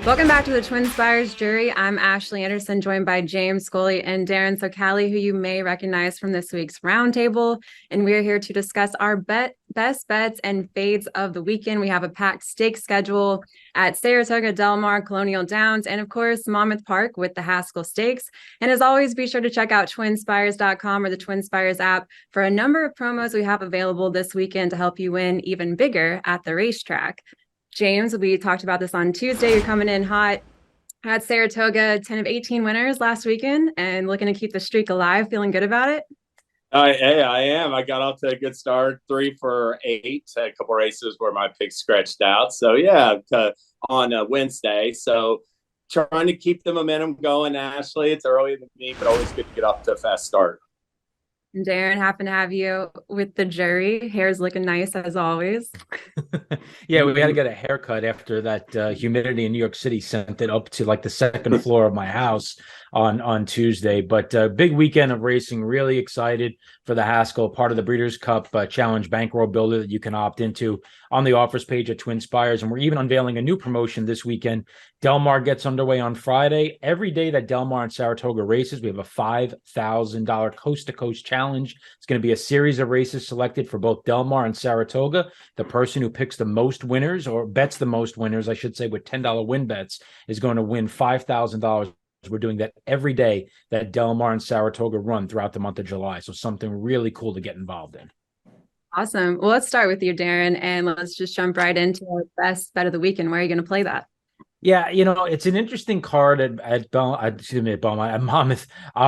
Welcome back to the TwinSpires Jury. I'm Ashley Anderson, joined by James Scully and Darin Zoccali, who you may recognize from this week's roundtable. And we're here to discuss our best bets and fades of the weekend. We have a packed stake schedule at Saratoga, Del Mar, Colonial Downs, and of course, Monmouth Park with the Haskell Stakes. And as always, be sure to check out TwinSpires.com or the TwinSpires app for a number of promos we have available this weekend to help you win even bigger at the racetrack. James, we talked about this on Tuesday. You're coming in hot at Saratoga, 10 of 18 winners last weekend and looking to keep the streak alive. Feeling good about it? I am. I got off to a good start, 3 for 8, a couple races where my picks scratched out. So, on Wednesday. So, trying to keep the momentum going, Ashley. It's early in the meet, but always good to get off to a fast start. Darin, happen to have you with the jury. Hair's looking nice as always. Yeah, we had to get a haircut after that humidity in New York City sent it up to like the second floor of my house on Tuesday. But big weekend of racing. Really excited for the Haskell, part of the Breeders' Cup Challenge Bankroll Builder that you can opt into on the offers page at TwinSpires. And we're even unveiling a new promotion this weekend. Del Mar gets underway on Friday. Every day that Del Mar and Saratoga races, we have a $5,000 coast-to-coast challenge. It's going to be a series of races selected for both Del Mar and Saratoga. The person who picks the most winners, or bets the most winners, I should say, with $10 win bets, is going to win $5,000. We're doing that every day that Del Mar and Saratoga run throughout the month of July. So something really cool to get involved in. Awesome. Well, let's start with you, Darin, and let's just jump right into our best bet of the weekend. Where are you going to play that? Yeah, it's an interesting card at Monmouth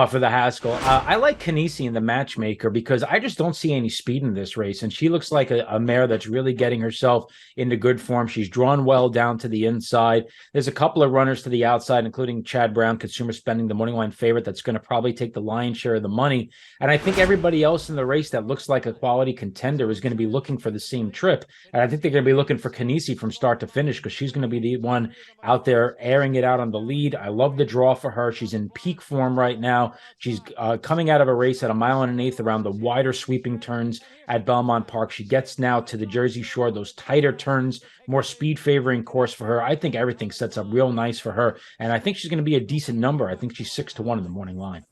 for the Haskell. I like Canisi in the matchmaker because I just don't see any speed in this race. And she looks like a mare that's really getting herself into good form. She's drawn well down to the inside. There's a couple of runners to the outside, including Chad Brown, Consumer Spending, the morning line favorite, that's going to probably take the lion's share of the money. And I think everybody else in the race that looks like a quality contender is going to be looking for the same trip. And I think they're going to be looking for Canisi from start to finish because she's going to be the one out there airing it out on the lead. I love the draw for her. She's in peak form right now. She's coming out of a race at 1 1/8 around the wider sweeping turns at Belmont Park. She gets now to the Jersey Shore, those tighter turns, more speed favoring course for her. I think everything sets up real nice for her. And I think she's going to be a decent number. I think she's 6-1 in the morning line.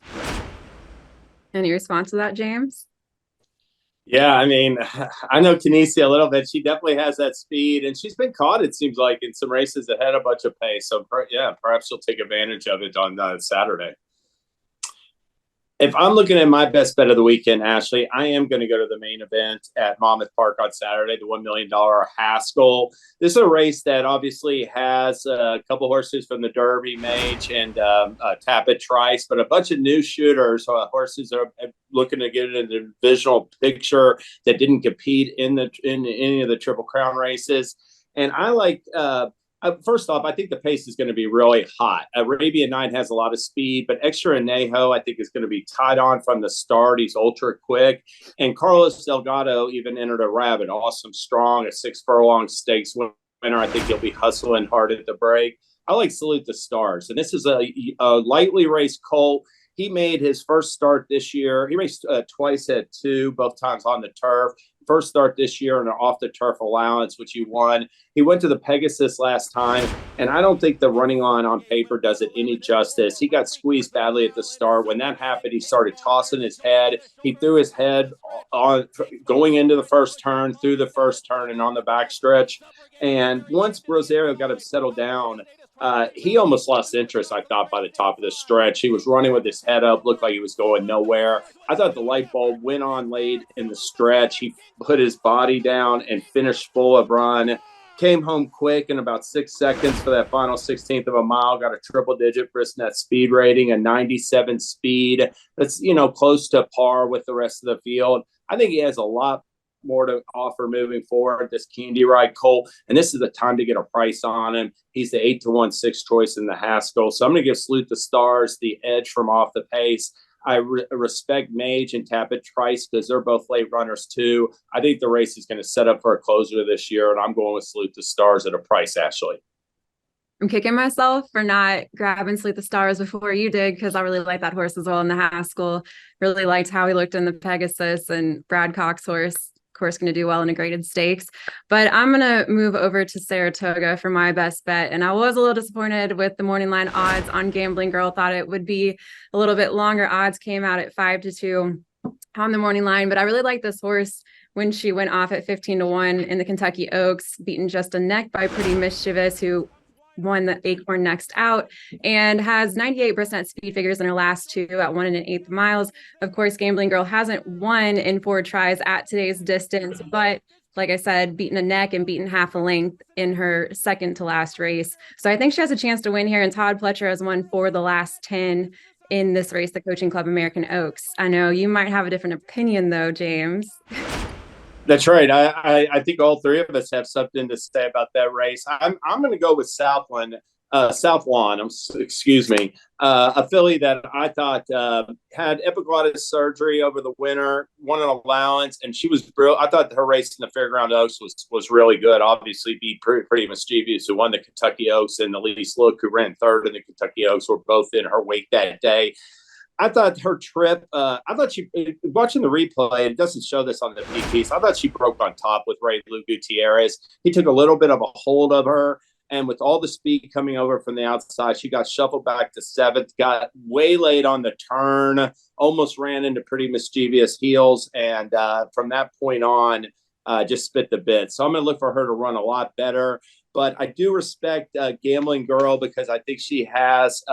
Any response to that, James? Yeah, I mean, I know Canisi a little bit. She definitely has that speed, and she's been caught, it seems like, in some races that had a bunch of pace. So, perhaps she'll take advantage of it on Saturday. If I'm looking at my best bet of the weekend, Ashley, I am going to go to the main event at Monmouth Park on Saturday, the $1 million Haskell. This is a race that obviously has a couple horses from the Derby, Mage, and Tappet Trice, but a bunch of new shooters, horses that are looking to get in the divisional picture that didn't compete in any of the Triple Crown races. And I like first off, I think the pace is going to be really hot. Arabian Night has a lot of speed, but Extra Anejo, I think, is going to be tied on from the start. He's ultra quick. And Carlos Delgado even entered a rabbit. Awesome, strong, a 6 furlong stakes winner. I think he'll be hustling hard at the break. I like Salute the Stars. And this is a lightly raced colt. He made his first start this year. He raced twice at 2, both times on the turf. First start this year in an off-the-turf allowance, which he won. He went to the Pegasus last time, and I don't think the running line on paper does it any justice. He got squeezed badly at the start. When that happened, he started tossing his head. He threw his head on going into the first turn, through the first turn, and on the backstretch. And once Rosario got him settled down, he almost lost interest, I thought, by the top of the stretch. He was running with his head up, looked like he was going nowhere. I thought the light bulb went on late in the stretch. He put his body down and finished full of run. Came home quick in about 6 seconds for that final 16th of a mile. Got a triple-digit Brisnet speed rating, a 97 speed. That's, close to par with the rest of the field. I think he has a lot more to offer moving forward, this Candy Ride colt, and this is the time to get a price on him. He's the 8-1 6 choice in the Haskell, so I'm going to give Salute the Stars the edge from off the pace. I respect Mage and Tappet Trice because they're both late runners too. I think the race is going to set up for a closer this year, and I'm going with Salute the Stars at a price, Ashley. I'm kicking myself for not grabbing Salute the Stars before you did, because I really like that horse as well in the Haskell. Really liked how he looked in the Pegasus, and Brad Cox's horse course, going to do well in a graded stakes. But I'm going to move over to Saratoga for my best bet. And I was a little disappointed with the morning line odds on Gambling Girl. Thought it would be a little bit longer. Odds came out at 5-2 on the morning line. But I really like this horse when she went off at 15-1 in the Kentucky Oaks, beaten just a neck by Pretty Mischievous, who won the Acorn Next Out and has 98% speed figures in her last two at 1 1/8 miles. Of course, Gambling Girl hasn't won in 4 tries at today's distance, but like I said, beaten a neck and beaten half a length in her second to last race. So I think she has a chance to win here. And Todd Pletcher has won 4 of the last 10 in this race, the Coaching Club American Oaks. I know you might have a different opinion though, James. That's right. I think all three of us have something to say about that race. I'm going to go with South Lawn. Excuse me, a filly that I thought had epiglottis surgery over the winter, won an allowance, and she was brilliant. I thought her race in the Fairground Oaks was really good. Obviously, beat Pretty Mischievous, who won the Kentucky Oaks, and Elise Look, who ran third in the Kentucky Oaks, were both in her wake that day. I thought her trip, watching the replay, it doesn't show this on the piece. I thought she broke on top with Ray Lou Gutierrez. He took a little bit of a hold of her, and with all the speed coming over from the outside, she got shuffled back to 7th, got way late on the turn, almost ran into Pretty Mischievous heels, and from that point on, just spit the bit. So I'm going to look for her to run a lot better. But I do respect Gambling Girl because I think she has,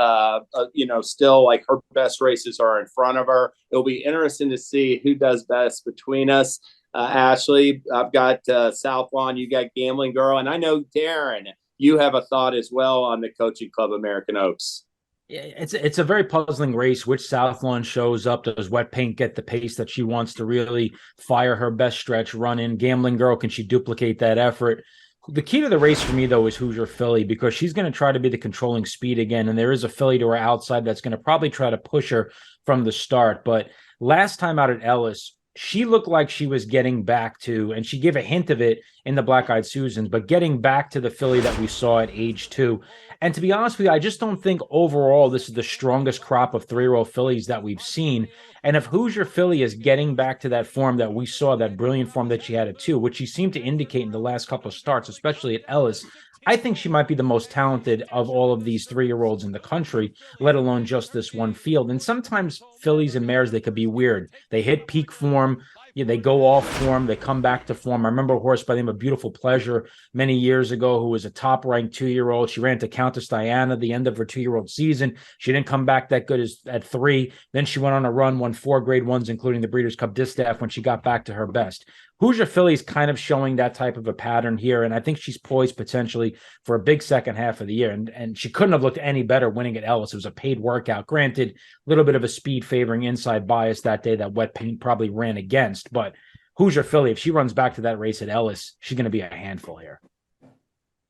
still like her best races are in front of her. It'll be interesting to see who does best between us. Ashley, I've got South Lawn, you got Gambling Girl. And I know, Darin, you have a thought as well on the Coaching Club American Oaks. Yeah, it's a very puzzling race. Which South Lawn shows up? Does Wet Paint get the pace that she wants to really fire her best stretch run in? Gambling Girl, can she duplicate that effort? The key to the race for me, though, is Hoosier Philly, because she's going to try to be the controlling speed again. And there is a filly to her outside that's going to probably try to push her from the start. But last time out at Ellis, she looked like she was getting back to, and she gave a hint of it in the Black Eyed Susans, but getting back to the filly that we saw at age 2. And to be honest with you, I just don't think overall this is the strongest crop of 3-year-old fillies that we've seen. And if Hoosier Philly is getting back to that form that we saw, that brilliant form that she had at 2, which she seemed to indicate in the last couple of starts, especially at Ellis, I think she might be the most talented of all of these 3-year-olds in the country, let alone just this one field. And sometimes fillies and mares, they could be weird. They hit peak form. Yeah, they go off form, they come back to form. I remember a horse by the name of Beautiful Pleasure many years ago who was a top-ranked 2-year-old. She ran to Countess Diana the end of her 2-year-old season. She didn't come back that good as at 3. Then she went on a run, won 4 grade 1s, including the Breeders' Cup Distaff when she got back to her best. Hoosier Philly is kind of showing that type of a pattern here, and I think she's poised potentially for a big second half of the year. And she couldn't have looked any better winning at Ellis. It was a paid workout. Granted, a little bit of a speed favoring inside bias that day that Wet Paint probably ran against. But Hoosier Philly, if she runs back to that race at Ellis, she's going to be a handful here.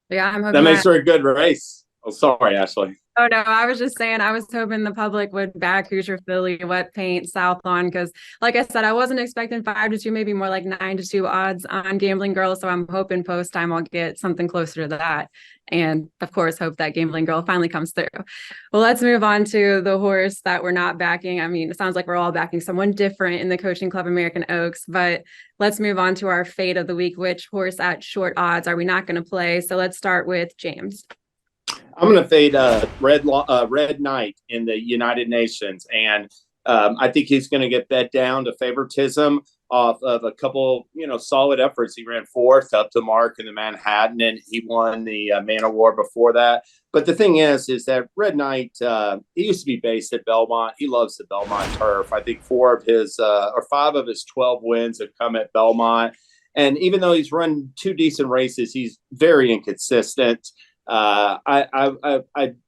Yeah, I'm hoping that makes her a good race. Oh, sorry, Ashley. Oh, no, I was just saying I was hoping the public would back Hoosier Philly, Wet Paint, South Lawn, because like I said, I wasn't expecting 5-2, maybe more like 9-2 odds on Gambling Girl. So I'm hoping post time I'll get something closer to that. And of course, hope that Gambling Girl finally comes through. Well, let's move on to the horse that we're not backing. I mean, it sounds like we're all backing someone different in the Coaching Club American Oaks, but let's move on to our fate of the week. Which horse at short odds are we not going to play? So let's start with James. I'm going to fade Red Knight in the United Nations, and I think he's going to get bet down to favoritism off of a couple, solid efforts. He ran 4th up to mark in the Manhattan, and he won the Man of War before that. But the thing is that Red Knight, he used to be based at Belmont. He loves the Belmont turf. I think 5 of his 12 wins have come at Belmont, and even though he's run 2 decent races, he's very inconsistent.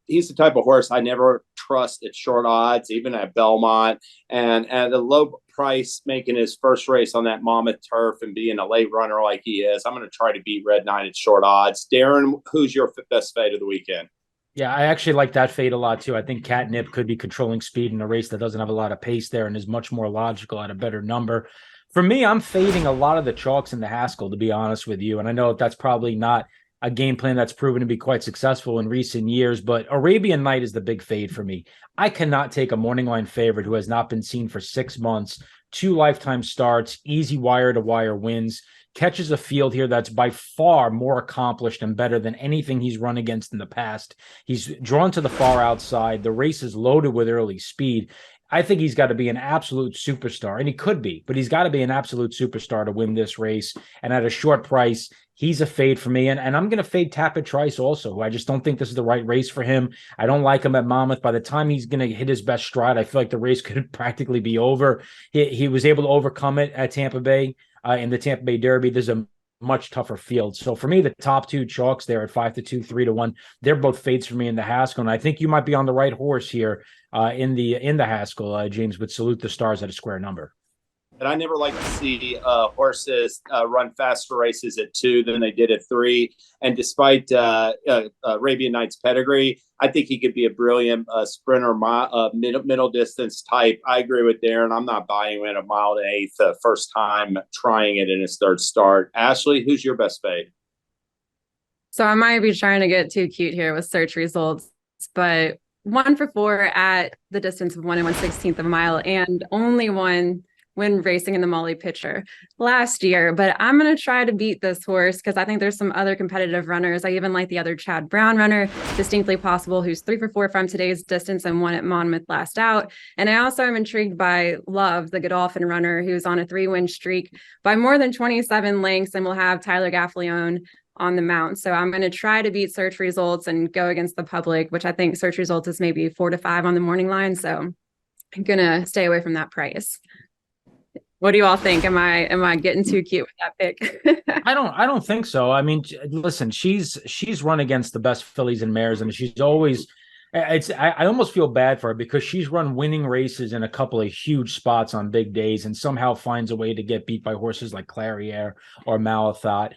He's the type of horse I never trust at short odds, even at Belmont, and at a low price, making his first race on that Monmouth turf and being a late runner like he is. I'm going to try to beat Red Knight at short odds. Darin, who's your best fade of the weekend? Yeah, I actually like that fade a lot too. I think Catnip could be controlling speed in a race that doesn't have a lot of pace there and is much more logical at a better number. For me, I'm fading a lot of the chalks in the Haskell, to be honest with you. And I know that's probably not a game plan that's proven to be quite successful in recent years, but Arabian Night is the big fade for me. I cannot take a morning line favorite who has not been seen for 6 months 2 lifetime starts, easy wire to wire wins, catches a field here that's by far more accomplished and better than anything he's run against in the past. He's drawn to the far outside. The race is loaded with early speed. I think he's got to be an absolute superstar, and he could be, but he's got to be an absolute superstar to win this race. And at a short price, he's a fade for me. And I'm going to fade Tapit Trice also, who I just don't think this is the right race for him. I don't like him at Monmouth. By the time he's going to hit his best stride, I feel like the race could practically be over. He was able to overcome it at Tampa Bay in the Tampa Bay Derby. There's a much tougher field. So for me, the top 2 chalks there at 5-2, 3-1, they're both fades for me in the Haskell. And I think you might be on the right horse here in the Haskell, James, but salute the stars at a square number. And I never like to see horses run faster races at 2 than they did at 3. And despite Arabian Nights pedigree, I think he could be a brilliant sprinter, middle distance type. I agree with Darin. I'm not buying him at 1 1/8, first time trying it in his 3rd start. Ashley, who's your best fade? So I might be trying to get too cute here with search results, but 1 for 4 at the distance of 1 1/16 of a mile, and only one when racing in the Molly Pitcher last year. But I'm going to try to beat this horse because I think there's some other competitive runners. I even like the other Chad Brown runner, Distinctly Possible, who's 3 for 4 from today's distance and won at Monmouth last out. And I also am intrigued by Love, the Godolphin runner, who's on a 3-win streak by more than 27 lengths, and will have Tyler Gaffalione on the mount. So I'm going to try to beat search results and go against the public, which I think search results is maybe 4 to 5 on the morning line. So I'm going to stay away from that price. What do you all think? Am I getting too cute with that pick? I don't think so. I mean, listen, she's run against the best fillies and mares, and she's always I almost feel bad for her because she's run winning races in a couple of huge spots on big days and somehow finds a way to get beat by horses like Clariere or Malathaat.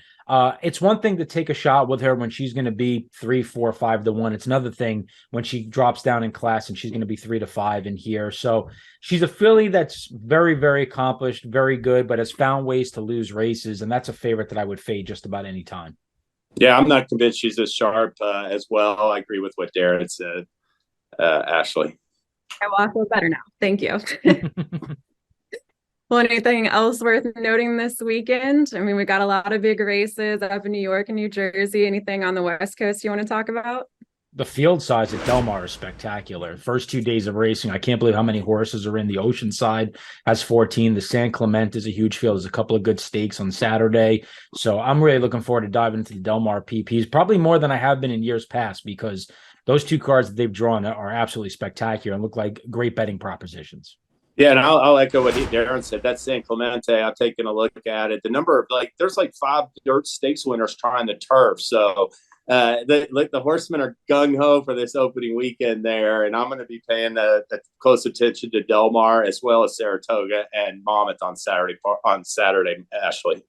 It's one thing to take a shot with her when she's going to be 3, 4, 5-1. It's another thing when she drops down in class and she's going to be 3 to 5 in here. So she's a filly that's very, very accomplished, very good, but has found ways to lose races. And that's a favorite that I would fade just about any time. Yeah, I'm not convinced she's as sharp as well. I agree with what Darin said, Ashley. Well, I feel better now. Thank you. Well, anything else worth noting this weekend? I mean, we got a lot of big races up in New York and New Jersey. Anything on the West Coast you want to talk about? The field size at Del Mar is spectacular. First 2 days of racing, I can't believe how many horses are in. The Oceanside has 14. The San Clemente is a huge field. There's a couple of good stakes on Saturday. So I'm really looking forward to diving into the Del Mar PPs, probably more than I have been in years past, because those 2 cards that they've drawn are absolutely spectacular and look like great betting propositions. Yeah, and I'll echo what Darin said. That's San Clemente. I've taken a look at it. The number of there's 5 dirt stakes winners trying the turf. So the horsemen are gung-ho for this opening weekend there, and I'm going to be paying close attention to Del Mar as well as Saratoga and Monmouth on Saturday, Ashley.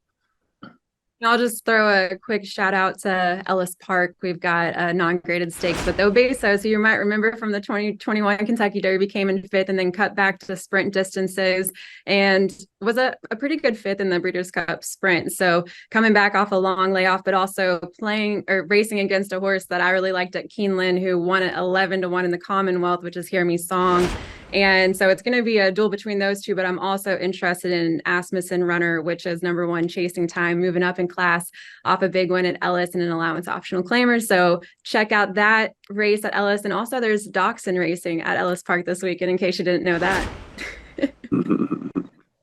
I'll just throw a quick shout out to Ellis Park. We've got a non-graded stakes, but the Obeso, so you might remember from the 2021 Kentucky Derby, came in 5th and then cut back to sprint distances and was a pretty good 5th in the Breeders' Cup sprint. So coming back off a long layoff, but also playing or racing against a horse that I really liked at Keeneland, who won at 11-1 in the Commonwealth, which is Hear Me Song. And so it's going to be a duel between those 2, but I'm also interested in Asmussen Runner, which is number 1 Chasing Time, moving up in class off a big win at Ellis and an allowance optional claimer. So check out that race at Ellis. And also there's Dachshund racing at Ellis Park this weekend, in case you didn't know that.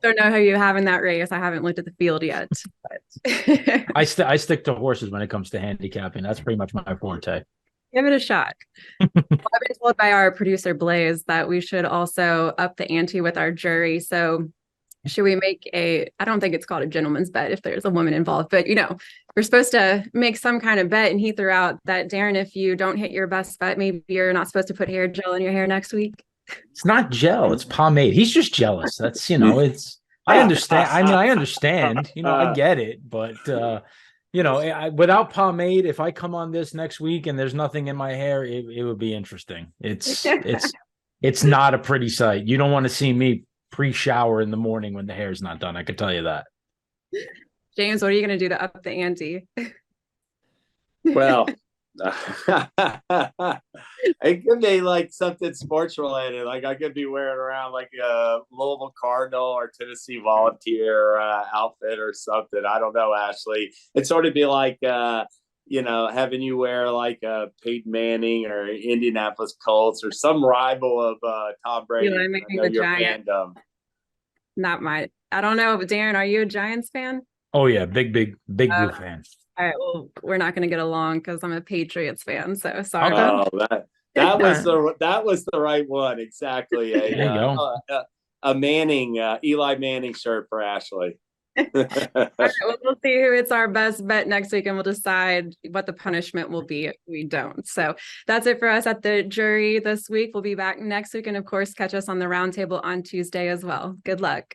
Don't know how you have in that race. I haven't looked at the field yet. But I stick to horses when it comes to handicapping. That's pretty much my forte. Give it a shot. Well, I've been told by our producer Blaze that we should also up the ante with our jury. So should we make I don't think it's called a gentleman's bet if there's a woman involved, but we're supposed to make some kind of bet. And he threw out that, Darin, if you don't hit your best bet, maybe you're not supposed to put hair gel in your hair next week. It's not gel, it's pomade. He's just jealous. That's, it's, I understand. I understand, I get it, but without pomade, if I come on this next week and there's nothing in my hair, it would be interesting. It's not a pretty sight. You don't want to see me pre-shower in the morning when the hair's not done. I can tell you that. James, what are you going to do to up the ante? Well, It could be like something sports related. Like I could be wearing around like a Louisville Cardinal or Tennessee Volunteer outfit or something. I don't know, Ashley. It'd sort of be like having you wear like a Peyton Manning or Indianapolis Colts or some rival of Tom Brady. Eli I Manning, know the your Giant. fandom. Not my. I don't know, but Darin, are you a Giants fan? Oh yeah, big blue fan. All right, well, we're not going to get along because I'm a Patriots fan. So sorry Okay. about Oh, that was the right one. Exactly. There you go. A Manning, Eli Manning shirt for Ashley. All right, well, we'll see who it's our best bet next week, and we'll decide what the punishment will be if we don't. So that's it for us at the jury this week. We'll be back next week, and of course, catch us on the roundtable on Tuesday as well. Good luck.